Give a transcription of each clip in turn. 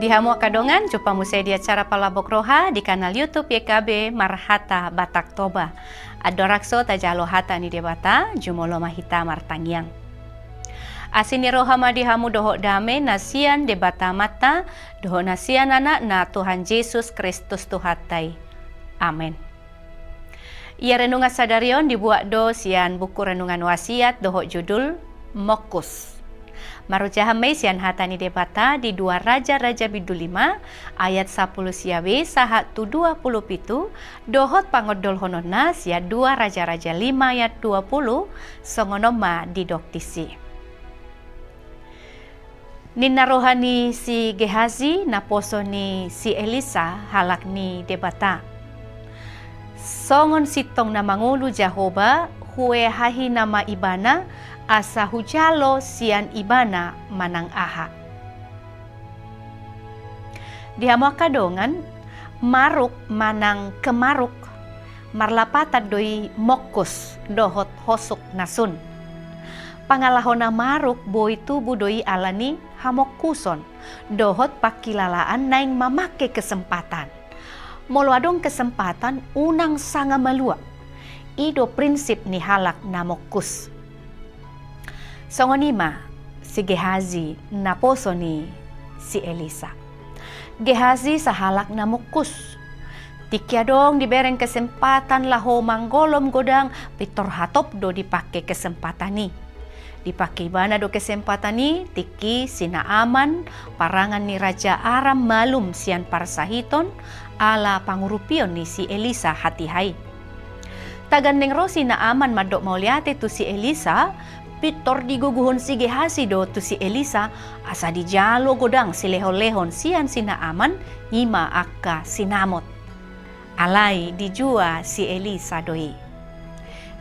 Di hamu kadongan, jumpa musai di acara Palabok Roha di kanal YouTube YKB Marhata Batak Toba. Adorakso tajalo hata ni debata, jumolo mahita martangyang. Asini roha madi hamu doho dame nasian debata mata, doho nasian anak na Tuhan Yesus Kristus Tuhatai. Amin. Ia renungan sadarion dibuat do sian buku renungan wasiat doho judul Mokus. Marujahame sian hatani debata di 2 Raja-Raja Bidul 5 ayat 10 siawe sahat tu 20 pitu dohot pangodol honona sia 2 Raja-Raja 5 ayat 20 songonoma di doktisi. Nina rohani si Gehazi naposo ni si Elisa halak ni debata. Songon sitong na mangulu Jehovah hue hahi nama ibana asa hujalo sian ibana manang aha. Di hamu kadongan maruk manang kemaruk marlapatan doi mokus dohot hosuk nasun. Pangalahona maruk boi tubu doi alani hamokuson dohot pakilalaan naing mamake kesempatan. Moluadong kesempatan unang sanga malua. Ido prinsip ni halak namokus. Songonima si Gehazi naposo ni si Elisa. Gehazi sa halak namokus. Tikyadong dibereng kesempatan laho manggolom godang pitor hatop do dipake kesempatan ni. Dipake bana do kesempatan ni tiki sinaaman parangan ni Raja Aram malum sian parsahiton ala pangurupion ni si Elisa hatihai. Tagandeng rosi na aman madok mauliate tu si Elisa, pitor diguguhon si Gehazi do tu si Elisa, asa di jalo godang si lehon-lehon sian sina aman, hima akka sinamot. Alai dijua si Elisa doi.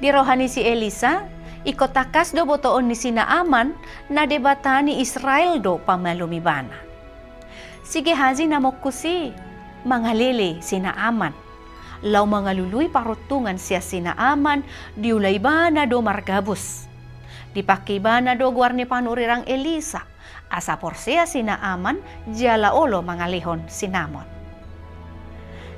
Di rohani si Elisa, ikotakas do botoon ni sina aman, na debatani Israel do pamalumibana. Si Gehazi namokusi, mangalili sina aman. Lau mangalului parutungan siya sinaaman, diulay bana do margabus. Dipaki bana do guarni panurirang Elisa, asa por siya sinaaman, jala olo mangalihon sinamon.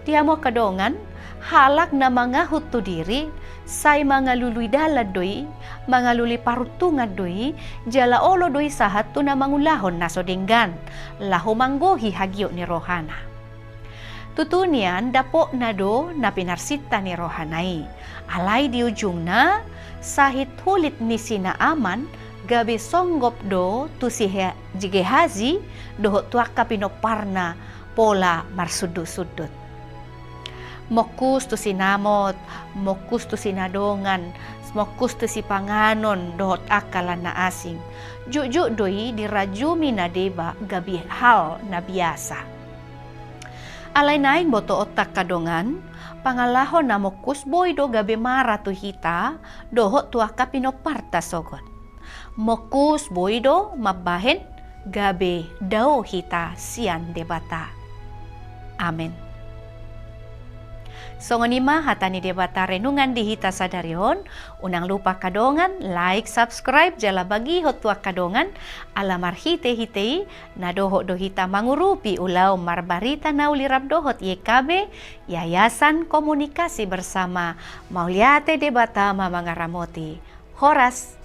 Di hamu kadongan, halak na mga hutu diri, say mangalului dalad doi, mangaluli parutungan doi, jala olo doi sahat tu na mangulahon na sodenggan, laho manggohi hagyo ni rohana. Tutunian dapo na do na pinarsita ni rohanai. Alay di ujung na sahit hulit ni sinaaman gabi songgop do tu si Gehazi doho tuaka pinoparna pola marsudut-sudut. Mokus tu sinamot, mokus tu sinadongan, mokus tu si panganon dohot akalan na asing. Jujuk doi dirajumi na deba gabi hal na biasa. Alay naing boto otak kadongan, pangalahon na mokus boy do gabe mara tu hita, doho tuaka pinoparta sogot. Mokus boy do mabahen, gabe dao hita sian debata. Amen. Songonima hatani debata renungan di hita sadarion, unang lupa kadongan, like, subscribe, jala bagi hotua kadongan, alamar hite-hitei, na doho do hita mangurupi ulau marbarita na ulirap dohot YKB, Yayasan Komunikasi Bersama, Mauliate debata mamangaramoti. Horas.